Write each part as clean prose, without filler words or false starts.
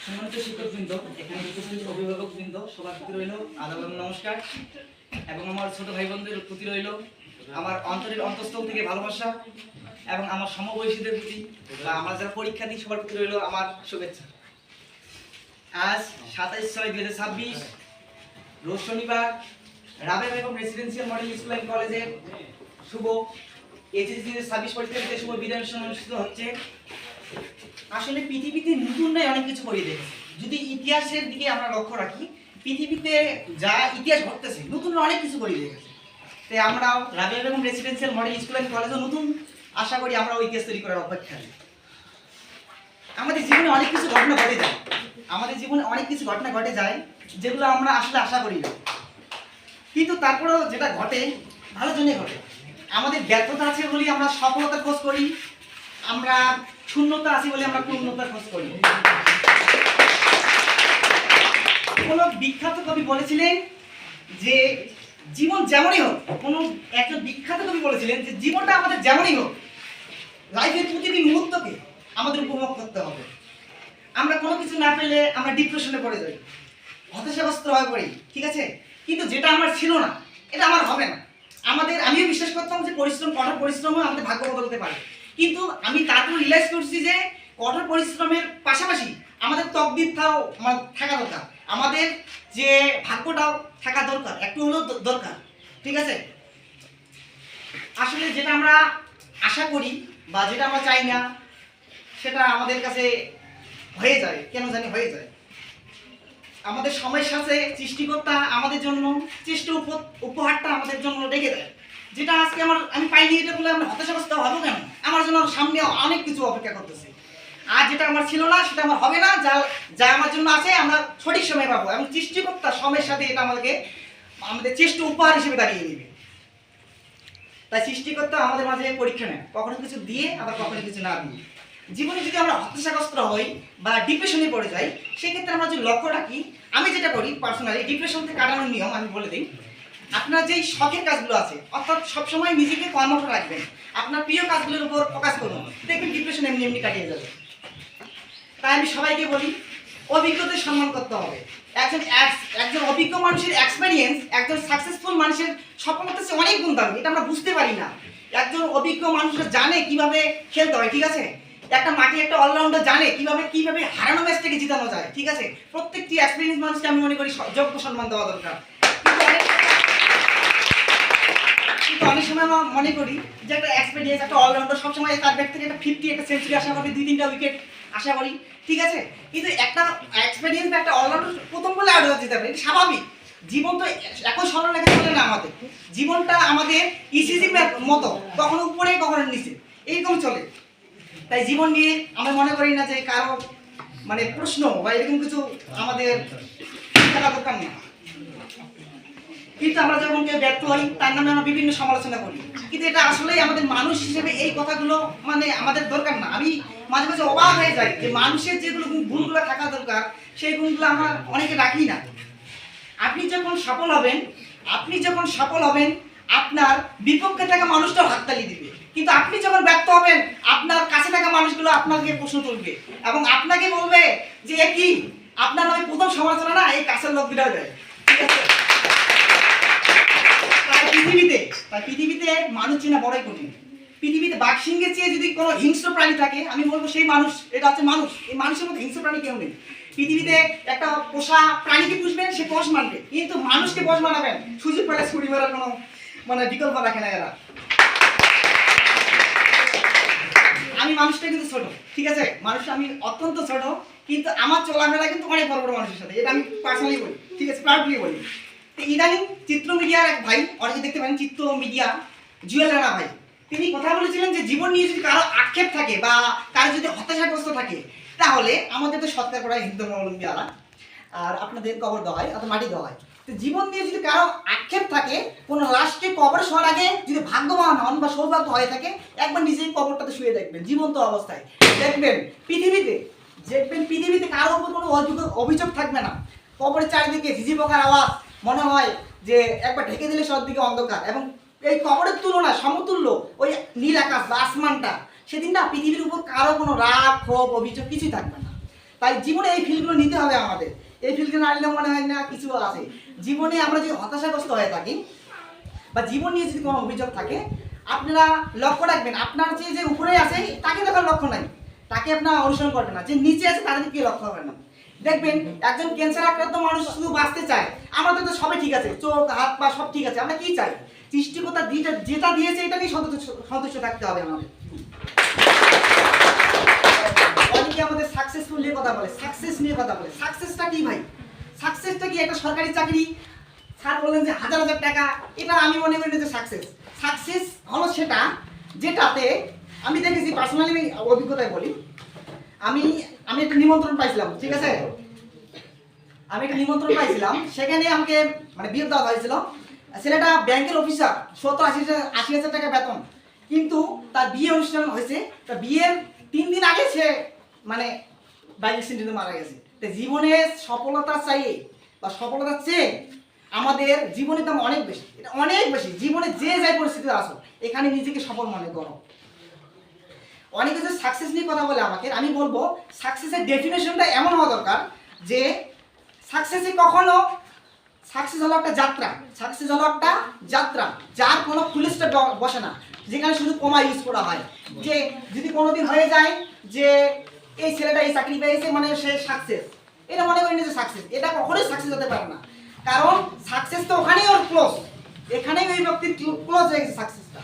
সম্মানিত শিক্ষকবৃন্দ, এখানে উপস্থিত অভিভাবকবৃন্দ, সবার প্রতি রইল আদাব এবং নমস্কার। এবং আমার ছোট ভাই বোনদের প্রতি রইল আমার অন্তরের অন্তঃস্থল থেকে ভালোবাসা এবং আমার সমবয়সীদের প্রতি বা আমরা যারা পরীক্ষা দিই সবার প্রতি রইল আমার শুভেচ্ছা। আজ 27/6/2026 রোজ শনিবার Rabeya Begum residential model school and কলেজের শুভ এইচএসসি 26 পরীক্ষার্থীদের শুভ বিদায় অনুষ্ঠান অনুষ্ঠিত হচ্ছে। আসলে পৃথিবীতে নতুনরাই অনেক কিছু করে দেখেছে। যদি ইতিহাসের দিকে আমরা লক্ষ্য রাখি, পৃথিবীতে যা ইতিহাস ঘটতেছে নতুনরা অনেক কিছু করে দেখেছে। তাই আমরাও Rabeya Begum residential model school and কলেজে নতুন আশা করি আমরা ওই ইতিহাস তৈরি করার অপেক্ষায়। আমাদের জীবনে অনেক কিছু ঘটনা ঘটে যায়, যেগুলো আমরা আসলে আশা করি না, কিন্তু তারপরেও যেটা ঘটে ভালোর জন্য ঘটে। আমাদের ব্যর্থতা আছে বলে আমরা সফলতার খোঁজ করি, আমরা শূন্যতা আছে বলে আমরা পূর্ণতার খোঁজ করি। কোন বিখ্যাত কবি বলেছিলেন যে জীবন যেমনই হোক, একজন বিখ্যাত কবি বলেছিলেন যে জীবনটা আমাদের যেমনই হোক, লাইফের প্রতিটি মুহূর্তকে আমাদের উপভোগ করতে হবে। আমরা কোনো কিছু না পেলে আমরা ডিপ্রেশনে পড়ে যাই, হতাশাগ্রস্ত হয়ে পড়ি, ঠিক আছে, কিন্তু যেটা আমার ছিল না এটা আমার হবে না। আমিও বিশ্বাস করতাম যে কঠোর পরিশ্রমও আমাদের ভাগ্য বদলাতে পারে, কিন্তু আমি তারপর রিয়েলাইজ করছি যে কঠোর পরিশ্রমের পাশাপাশি আমাদের তকদিরটাও থাকা দরকার, আমাদের যে ভাগ্যটাও থাকা দরকার, একটু হলেও দরকার, ঠিক আছে। আসলে যেটা আমরা আশা করি বা যেটা আমরা চাই না সেটা আমাদের কাছে হয়ে যায়, কেন জানি হয়ে যায়। আমাদের সময়ের সাথে সৃষ্টিকর্তা আমাদের জন্য চেষ্টা উপহারটা আমাদের জন্য রেখে দেয়, যেটা আজকে আমি পাইনি, এটা বলে আমরা হতাশাগ্রস্ত হবো কেন? আমার জন্য সামনে অনেক কিছু অপেক্ষা করতেছে, আর যেটা আমার ছিল না সেটা আমার হবে না, যা আমার জন্য আছে আমরা সঠিক সময় পাবো, এবং সৃষ্টিকর্তা সময়ের সাথে এটা আমাদের চেষ্টা উপহার হিসেবে দাঁড়িয়ে নেবে। তাই সৃষ্টিকর্তা আমাদের মাঝে পরীক্ষা নেয়, কখনো কিছু দিয়ে আবার কখনো কিছু না দিয়ে। জীবনে যদি আমরা হতাশাগ্রস্ত হই বা ডিপ্রেশনে পড়ে যাই, সেক্ষেত্রে আমরা যদি লক্ষ্য রাখি, আমি যেটা করি পার্সোনালি ডিপ্রেশন থেকে কাটানোর নিয়ম আমি বলে দিই। আপনার যেই শখের কাজগুলো আছে, অর্থাৎ সবসময় নিজেকে কর্মঠ রাখবেন, আপনার প্রিয় কাজগুলোর উপর ফোকাস করুন, দেখবেন ডিপ্রেশন এমনি এমনি কাটিয়ে যাবে। তাই আমি সবাইকে বলি, অভিজ্ঞতার সম্মান করতে হবে। একজন অভিজ্ঞ মানুষের এক্সপেরিয়েন্স একজন সাকসেসফুল মানুষের সফলতার চেয়ে অনেক গুণ দামি, এটা আমরা বুঝতে পারি না। একজন অভিজ্ঞ মানুষ জানে কিভাবে খেলতে হয়, ঠিক আছে, একটা অলরাউন্ডার জানে কিভাবে হারানো ম্যাচটাকে জিতানো যায়, ঠিক আছে। প্রত্যেকটি এক্সপেরিয়েন্স মানুষকে আমি মনে করি যোগ্য সম্মান দেওয়া দরকার। কিন্তু অনেক সময় আমরা মনে করি যে একটা এক্সপেরিয়েন্স একটা অলরাউন্ডার সবসময় তার ব্যাট থেকে একটা 50 একটা সেঞ্চুরি আশা করি, 2-3টা উইকেট আশা করি, ঠিক আছে, কিন্তু একটা এক্সপেরিয়েন্স একটা অলরাউন্ডার প্রথম বলে আউট হয়ে যেতে পারে, এটা স্বাভাবিক। জীবন তো এখন সরলরেখা চলে না, আমাদের জীবনটা আমাদের ইসিজি মতো, কখনো উপরে কখনো নিচে এইরকম চলে। তাই জীবন নিয়ে আমরা মনে করি না যে কারো প্রশ্ন বা এরকম কিছু আমাদের খেলা দরকার নেই, কিন্তু আমরা যখন কেউ ব্যর্থ হই তার নামে আমরা বিভিন্ন সমালোচনা করি, কিন্তু এটা আসলেই আমাদের মানুষ হিসেবে এই কথাগুলো আমাদের দরকার না। আমি মাঝে মাঝে অবাক হয়ে যাই যে মানুষের যেগুলো গুণগুলো থাকা দরকার সেই গুণগুলো আমরা অনেকে রাখি না। আপনি যখন সফল হবেন আপনার বিপক্ষে থাকা মানুষটাও হাততালি দিবে, কিন্তু আপনি যখন ব্যর্থ হবেন আপনার কাছে থাকা মানুষগুলো আপনাকে প্রশ্ন তুলবে এবং আপনাকে বলবে যে কি আপনার নামে প্রথম সমালোচনা না এই কাছের লোক বিরাট দেয়, ঠিক আছে। তাই পৃথিবীতে মানুষ চেনা বড়ই কঠিন। পৃথিবীতে বাঘসিংহের চেয়ে যদি কোনো হিংস্র প্রাণী থাকে আমি বলবো সেই মানুষ, এটা হচ্ছে মানুষ। এই মানুষের মধ্যে হিংস্র প্রাণী কেউ নেই। পৃথিবীতে একটা পোষা প্রাণীকে পুষবেন সে পোষ মানবে, কিন্তু মানুষকে পোষ মানাবেন সুযোগ পেলে ছুরি মারার কোনো বিকল্প রাখে না এরা। আমি মানুষটা কিন্তু ছোট, ঠিক আছে, আমি অত্যন্ত ছোট, কিন্তু আমার চলাফেরা কিন্তু অনেক বড় বড় মানুষের সাথে, এটা আমি পার্সোনালি বলি, ঠিক আছে, প্রাউডলি বলি। তো ইদানিং চিত্র মিডিয়ার এক ভাই, অনেকে দেখতে পারেন চিত্র মিডিয়া জুয়েল রানা ভাই, তিনি কথা বলেছিলেন যে জীবন নিয়ে যদি কারো আক্ষেপ থাকে বা কারো যদি হতাশাগ্রস্ত থাকে তাহলে আমাদের তো সৎকার করা হিন্দু ধর্মাবলম্বী আলা আর আপনাদের কবর দেওয়া হয় অথবা মাটি দেওয়া হয়। তো জীবন নিয়ে যদি কারো আক্ষেপ থাকে, কোনো লাশকে কবর শোয়ার আগে যদি ভাগ্যবান হন বা সৌভাগ্য হয়ে থাকে, একবার নিজেই কবরটাতে শুয়ে দেখবেন জীবন্ত অবস্থায়, দেখবেন পৃথিবীতে কারোর উপর কোনো অভিযোগ থাকবে না। কবরের চারিদিকে ঝিঝি পোকার আওয়াজ, মনে হয় যে একবার ঢেকে দিলে সব দিকে অন্ধকার, এবং এই কবরের তুলনা সমতুল্য ওই নীল আকাশ বা আসমানটা, সেদিন না পৃথিবীর উপর কারো কোনো রাগ ক্ষোভ অভিযোগ কিছুই থাকবে না। তাই জীবনে এই ফিল্ডগুলো নিতে হবে আমাদের। এই ফিল্ডগুলো না নিলে মনে হয় না কিছু আছে। জীবনে আমরা যদি হতাশাগ্রস্ত হয়ে থাকি বা জীবন নিয়ে যদি কোনো অভিযোগ থাকে, আপনারা লক্ষ্য রাখবেন আপনার যে উপরে আছে তাকে দেখার লক্ষ্য নাই, তাকে আপনারা অনুসরণ করবেন না, যে নিচে আছে তাদের দিকে লক্ষ্য করবেন না। দেখবেন একজন ক্যান্সার আক্রান্ত মানুষ শুধু বাঁচতে চায়, আমাদের তো সবই ঠিক আছে, চোখ হাত পা সব ঠিক আছে, আমরা কি চাই? সৃষ্টিকর্তা যেটা দিয়েছে এটা নিয়ে সন্তুষ্ট থাকতে হবে আমাদের। অনেকে আমাদের সাকসেসফুল নিয়ে কথা বলে, সাকসেস নিয়ে কথা বলে। সাকসেসটা কি ভাই? সাকসেসটা কি? একটা সরকারি চাকরি, স্যার বললেন যে হাজার হাজার টাকা, এটা আমি মনে করি যে সাকসেস। সাকসেস হলো সেটা যেটাতে আমি দেখেছি, পার্সোনালি আমি অভিজ্ঞতায় বলি, আমি একটা নিমন্ত্রণ পাইছিলাম, ঠিক আছে, আমি একটা নিমন্ত্রণ পাইছিলাম, সেখানে আমাকে মানে বিয়ে দেওয়া হয়েছিল। ছেলেটা ব্যাংকের অফিসার, 70-80 হাজার টাকা বেতন, কিন্তু তার বিয়ে অনুষ্ঠান হয়েছে, তার বিয়ের 3 দিন আগে সে মানে বাইক অ্যাক্সিডেন্টে মারা গেছে। তো জীবনে সফলতা চাই বা সফলতা চেয়ে আমাদের জীবনের দাম অনেক বেশি, এটা অনেক বেশি। জীবনে যে যাই পরিস্থিতিতে আসো, এখানে নিজেকে সফল মনে করো। অনেকে যে সাকসেস নিয়ে কথা বলে আমাকে, আমি বলবো সাকসেসের ডেফিনেশনটা এমন হওয়া দরকার যে সাকসেসে কখনো, সাকসেস হলো একটা যাত্রা, সাকসেস হলো একটা যাত্রা যার কোনো ফুল স্টপ বসে না, যেখানে শুধু কমা ইউজ করা হয়। যে যদি কোনোদিন হয়ে যায় যে এই ছেলেটা এই চাকরি পেয়েছে মানে সে সাকসেস, এটা মনে করি না যে সাকসেস, এটা কখনোই সাকসেস হতে পারে না। কারণ সাকসেস তো ওখানেই ওর ক্লোজ, এখানেই ওই ব্যক্তির ক্লোজ হয়ে গেছে সাকসেসটা।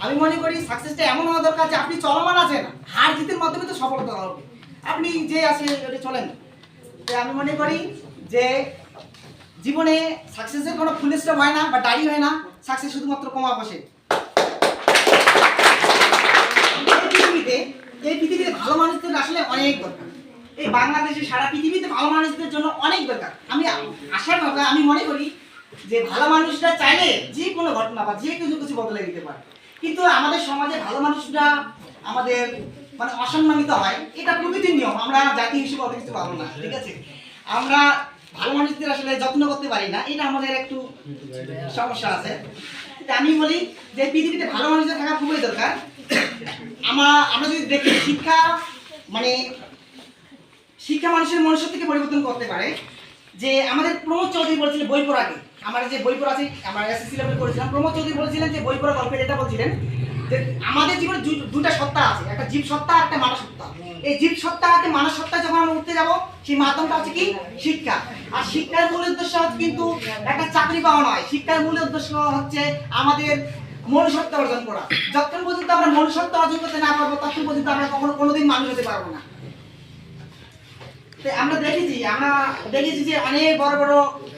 আমি মনে করি সাকসেসটা এমন হওয়া দরকার যে আপনি চলমান আছেন, হার জিতের মাধ্যমে তো সফলতা হবে, আপনি যে আছে চলেন। আমি মনে করি যে জীবনে সাকসেসের কোনো ফুল স্টপ হয় না বা ডায়রি হয় না, সাকসেস শুধুমাত্র কমা বসে। এই পৃথিবীতে ভালো মানুষদের আসলে অনেক দরকার, এই বাংলাদেশে সারা পৃথিবীতে ভালো মানুষদের জন্য অনেক দরকার। আমি আশার কথা, আমি মনে করি যে ভালো মানুষরা চাইলে যে কোনো ঘটনা বা যে কিছু বদলে দিতে পারে, কিন্তু আমাদের সমাজে ভালো মানুষরা আমাদের মানে অসম্মানিত হয়, এটা প্রকৃতির নিয়ম, আমরা জাতি হিসেবে অত কিছু পাবো না, ঠিক আছে। আমরা ভালো মানুষদের আসলে যত্ন করতে পারি না, এটা আমাদের একটু সমস্যা আছে। আমি বলি যে পৃথিবীতে ভালো মানুষদের থাকা খুবই দরকার। আমরা যদি দেখি শিক্ষা মানে শিক্ষা মানুষের মনুষ্যত্বকে পরিবর্তন করতে পারে। যে আমাদের প্রমোদ চৌধুরী বলছিলেন বই পড়া আগে, আমার যে বই পড়া আছে আমরা এসএসসি লেভেলে করেছিলাম, প্রমোদ চৌধুরী বলছিলেন যে বই পড়া গল্পে এটা বলছিলেন যে আমাদের জীবনে দুটা সত্তা আছে, একটা জীব সত্তা আর একটা মানব সত্তা। এই জীব সত্তা আর মানব সত্তা যখন আমরা উঠতে যাব, সেই মাধ্যমটা হচ্ছে কি? শিক্ষা। আর শিক্ষার মূল উদ্দেশ্য হচ্ছে কিন্তু একটা চাকরি পাওয়া নয়, শিক্ষার মূল উদ্দেশ্য হচ্ছে আমাদের মনুষ্যত্ব অর্জন করা। যতক্ষণ পর্যন্ত আমরা মনুষ্যত্ব অর্জন করতে না পারবো, ততক্ষণ পর্যন্ত আমরা কোনোদিন মানুষ হতে পারবো না। আমরা দেখেছি যে অনেক বড় বড়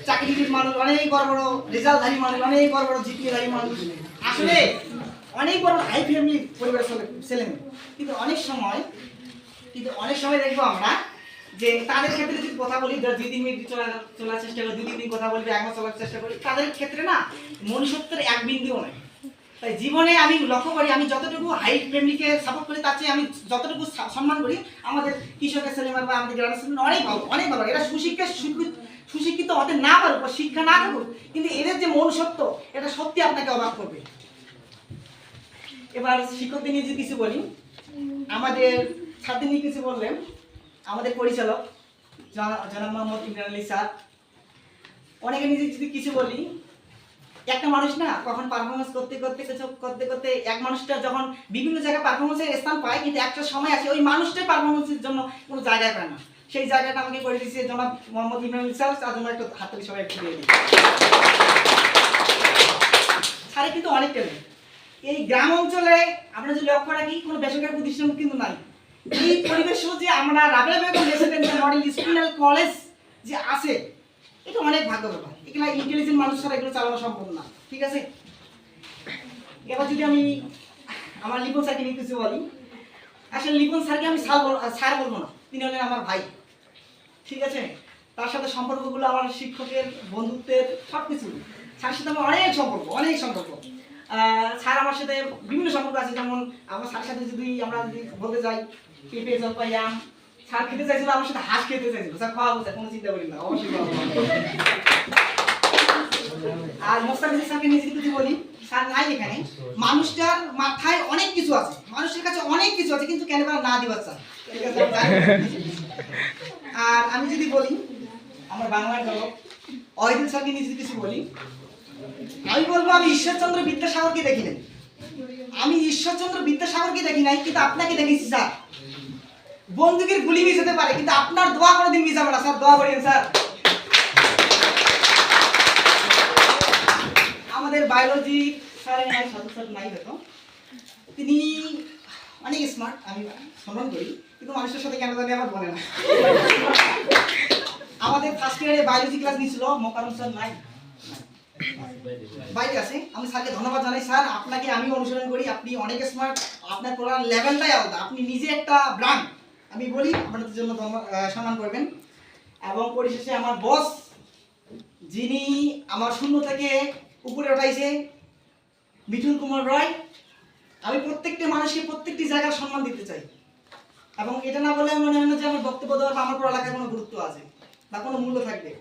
চাকরিজীবী মানুষ, অনেক বড় বড় রেজাল্টধারী মানুষ, অনেক বড় বড় জিপিএধারী মানুষ, আসলে অনেক বড় হাই ফ্যামিলি পরিবারের ছেলে মেয়ে, কিন্তু অনেক সময় দেখবো আমরা যে তাদের ক্ষেত্রে যদি কথা বলি, 2-3 মিনিট চলার চেষ্টা করি, 2-3 দিন কথা বলবি, 1 মাস চলার চেষ্টা করি, তাদের ক্ষেত্রে না মনুষ্যত্বের এক বিন্দুও নেই। তাই জীবনে আমি লক্ষ্য করি, আমি যতটুকু হাই ফ্যামিলিকে সাপোর্ট করি তার চেয়ে আমি যতটুকু সম্মান করি আমাদের কৃষকের ছেলেমেয়ে বা আমাদের গ্রামের ছেলে অনেক ভালো, অনেক ভালো। এরা সুশিক্ষিত হতে না পারুক বা শিক্ষা না থাকুক, কিন্তু এদের যে মনুষ্যত্ব, এটা সত্যি আপনাকে অবাক করবে। এবার শিক্ষকদের নিয়ে যদি কিছু বলি, আমাদের ছাত্রী নিয়ে কিছু বললেন আমাদের পরিচালক জনাব মোহাম্মদ ইমরান আলী স্যার। অনেকে নিজে যদি কিছু বলি, একটা মানুষ না কখন পারফরমেন্স করতে করতে এক মানুষটা যখন বিভিন্ন জায়গায় পারফরমেন্সের স্থান পায়, কিন্তু একটা সময় আসে ওই মানুষটার পারফরমেন্সের জন্য কোনো জায়গায় পায় না। সেই জায়গাটা আমাকে করে দিয়েছে জনাব মোহাম্মদ ইমরান আলী স্যার, তার জন্য একটু হাততালি সবাই একটু দিয়ে দিই। স্যারে কিন্তু অনেক ট্যালেন্ট। এই গ্রাম অঞ্চলে আমরা যদি লক্ষ্য রাখি, কোনো বেসরকারি প্রতিষ্ঠান কিন্তু নাই। এই পরিবেশও যে আমরা Rabeya Begum residential model school and college যে আছে, এটা অনেক ভাগ্য ব্যাপার। এগুলো ইন্টেলিজেন্ট মানুষ ছাড়া এগুলো চালানো সম্ভব না, ঠিক আছে। এবার যদি আমি আমার লিপন স্যারকে নিয়ে কিছু বলি, আসলে লিপন স্যারকে আমি স্যার বলবো না, তিনি হলেন আমার ভাই, ঠিক আছে। তার সাথে সম্পর্কগুলো আমার শিক্ষকের বন্ধুত্বের সব কিছু, স্যারের সাথে আমার অনেক সম্পর্ক। স্যার আমার সাথে বিভিন্ন সম্পর্ক আছে, যেমন আমার স্যারের সাথে যদি আমরা বলতে যাই পেঁপে জলপাই আম, স্যার খেতে চাইছিল আমার সাথে হাঁস খেতে চাইছিল, স্যার খাওয়াবো, স্যার কোনো চিন্তা করি না, অবশ্যই খাওয়াবো। আর মোস্তাফিজুর স্যারকে নিয়ে যদি বলি, স্যার নাই এখানে, মানুষটার মাথায় অনেক কিছু আছে, মানুষের কাছে অনেক কিছু আছে, কিন্তু কেন না দিবার স্যার আর আমি যদি বলি আমার বাংলার জগৎ অহিদুল স্যারকে নিয়ে যদি কিছু বলি, আমি বলবো আমি ঈশ্বরচন্দ্র বিদ্যাসাগরকে দেখি নাই। আমি ঈশ্বরচন্দ্র বিদ্যাসাগরকে দেখি নাই, কিন্তু আপনাকে দেখেছি স্যার। বন্দুকের গুলি মিস হতে পারে, কিন্তু আপনার দোয়া কোনোদিন মিস হবে না স্যার। দোয়া করেন স্যার। আমাদের বায়োলজি স্যারের নাই, সাধু স্যার নাই হয়তো, তিনি অনেক স্মার্ট, আমি সম্মান করি, কিন্তু মানুষের সাথে কেন জানি আমার বলে না। আমাদের ফার্স্ট ইয়ারে বায়োলজি ক্লাস নিয়েছিল মোকারম স্যার, নাই, বাইরে আছে। আমি স্যারকে ধন্যবাদ জানাই। স্যার আপনাকে আমি অনুসরণ করি, আপনি অনেক স্মার্ট, আপনার পড়ার লেভেলটাই আলাদা, আপনি নিজে একটা ব্র্যান্ড। আমি বলি আপনাদের জন্য সম্মান করবেন। এবং পরিশেষে আমার বস, যিনি আমার শূন্য থেকে উপরে উঠাইছে, মিঠুন কুমার রায়। আমি প্রত্যেকটি মানুষকে প্রত্যেকটি জায়গায় সম্মান দিতে চাই, এবং এটা না বলে মনে হয় না যে আমার বক্তব্য দেওয়ার বা আমার পড়ালেখার কোনো গুরুত্ব আছে বা কোনো মূল্য থাকবে।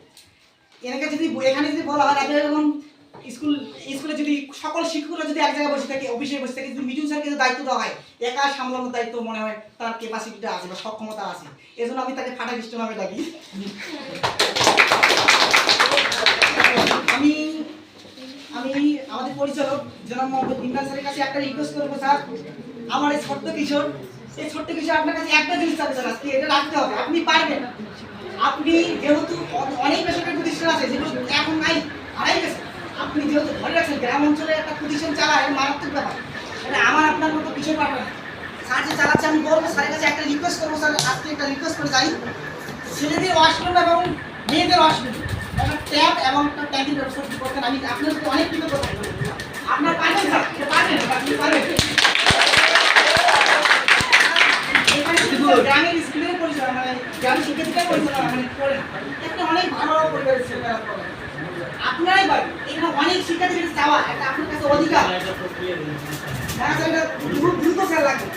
এনাকে যদি এখানে যদি বলা হয়, এখন স্কুলে যদি সকল শিক্ষকরা যদি এক জায়গায় বসে থাকে, অফিসে বসে থাকে, যদি মিঠুন স্যারকে যদি দায়িত্ব দেওয়া হয়, একা সামলানোর দায়িত্ব মনে হয় তার ক্যাপাসিটিটা আছে বা সক্ষমতা আছে। এজন্য আমি তাকে ফাটা খ্রিস্ট নামে ডাকি। আমি আমাদের পরিচালক জনাব মোহাম্মদ ইমরান স্যারের কাছে একটা রিকোয়েস্ট করবো, স্যার আমার এই ছোট্ট কিশোর আপনার কাছে একটা জিনিস চাবে স্যার, আজকে এটা রাখতে হবে। আপনি পারবেন। আপনি যেহেতু অনেক বেসরকারি প্রতিষ্ঠান আছে যেগুলো এখন নাই, হারাই গেছে, আপনি যেহেতু ধরে রাখছেন গ্রাম অঞ্চলে একটা প্রতিষ্ঠান চালায়, মারাত্মক ব্যাপার। এটা আমার আপনার মতো কিশোর পারবে না। স্যার যে চালাচ্ছে, আমি বলবো স্যারের কাছে একটা রিকোয়েস্ট করবো, স্যার আজকে একটা রিকোয়েস্ট করে যাই, ছেলেদের ওয়াশরুম এবং মেয়েদের ওয়াশরুম একটা ট্যাপ এবং একটা ট্যাঙ্কির ব্যবস্থা করতেন। আমি আপনার সাথে অনেক কিছু কথা বলবো। আপনার পারবেন স্যার, পারবেন, আপনি পারবেন। গ্রামের স্কুলের পরিচালনা, মানে গ্রামের শিক্ষার্থীদের পরিচালনা মানে করে একটা অনেক ভালো পরিবারের ছেলেরা করে। আপনারাই পারবেন। এখানে অনেক শিক্ষার্থীদের চাওয়া একটা আপনার কাছে অধিকার। হ্যাঁ স্যার, এটা খুব দ্রুত স্যার লাগবে।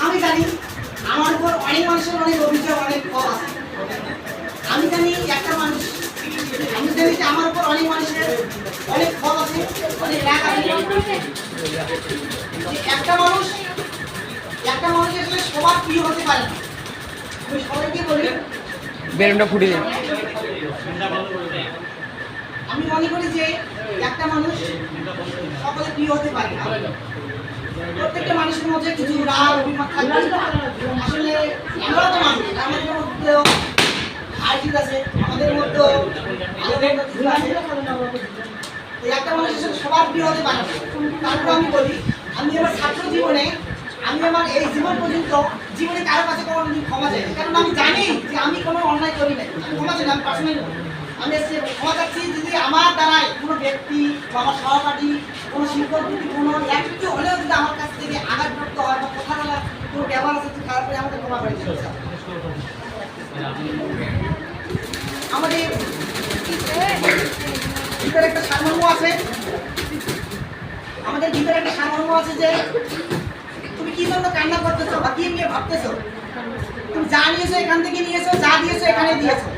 আমি জানি আমার উপর অনেক মানুষের অনেক অভিযোগ, অনেক কম আছে। আমি জানি একটা মানুষ, আমি জানি যে আমার উপর অনেক মানুষের অনেক ক্ষোভ আছে, অনেক রাগ আছে। একটা মানুষ আসলে সবার প্রিয় হতে পারে না। আমি সবাইকে বলি বেলুনটা ফুটিয়ে দিন। আমি মনে করি যে একটা মানুষ সকলের প্রিয় হতে পারে না। প্রত্যেকটা মানুষের মধ্যে কিছু রাগ অভিমান থাকবে। আসলে আমরা তো মানুষ, আমাদের মধ্যে আর্জিত আছে, আমাদের মধ্যে একটা মানুষ আসলে সবার প্রিয় হতে পারে না। তারপর আমি বলি, আমি আমার ছাত্র জীবনে, আমি আমার এই জীবন পর্যন্ত জীবনে কারো কাছে কোনোদিন ক্ষমা চাই, কারণ আমি জানি যে আমি কোনো অন্যায় করি নাই। আমি ক্ষমা চাই না, আমি পার্সোনালি আমি ক্ষমা চাচ্ছি যদি আমার দ্বারায় কোনো ব্যক্তি বা আমার সহপাঠী, কোনো শিক্ষক যদি কোনো একটু হলেও যদি আমার কাছ থেকে আঘাতপ্রাপ্ত হয় বা কথা বলা কোনো ব্যবহার আছে খারাপ করে, আমাদের ক্ষমা করে দিতে হবে। আমাদের ভিতরে একটা সারমর্ম আছে, আমাদের ভিতরে একটা সারমর্ম আছে যে তুমি কি জন্য কান্না করতেছো বা কি নিয়ে ভাবতেছো। তুমি যা নিয়েছো এখান থেকে নিয়েছো, যা দিয়েছো এখানে দিয়েছো।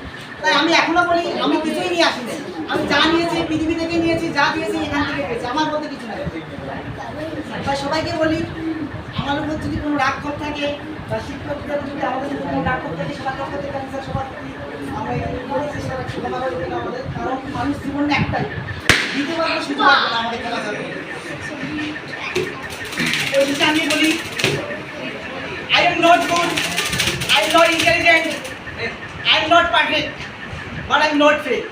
তাই আমি এখনো বলি আমি কিছুই নিয়ে আসিনি, আমি যা নিয়েছি পৃথিবী থেকে নিয়েছি, যা দিয়েছি এখান থেকে পেয়েছি, আমার বলতে কিছু নাই। তাই সবাইকে বলি, আমার উপর যদি কোনো রাগ ক্ষোভ থাকে বা শিক্ষকদের যদি আমাদের যদি কোনো রাগ ক্ষোভ থাকে, সবার পক্ষ থেকে আমি স্যার সবার আমরা বলি চেষ্টা রাখছি ক্ষমা করে দিন আমাদের, কারণ মানুষ জীবনটা একটাই, দিতে পারবো শুধু পারবো না, আমাদের খেলা যাবে। ওই বিষয়ে আমি বলি, I am not good, I am not intelligent, I am not perfect, but I am not fake.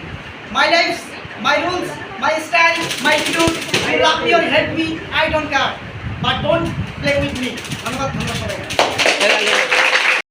My life, my rules, my style, my attitude, you love me or hate me, I don't care, but don't play with me. ধন্যবাদ সবাই।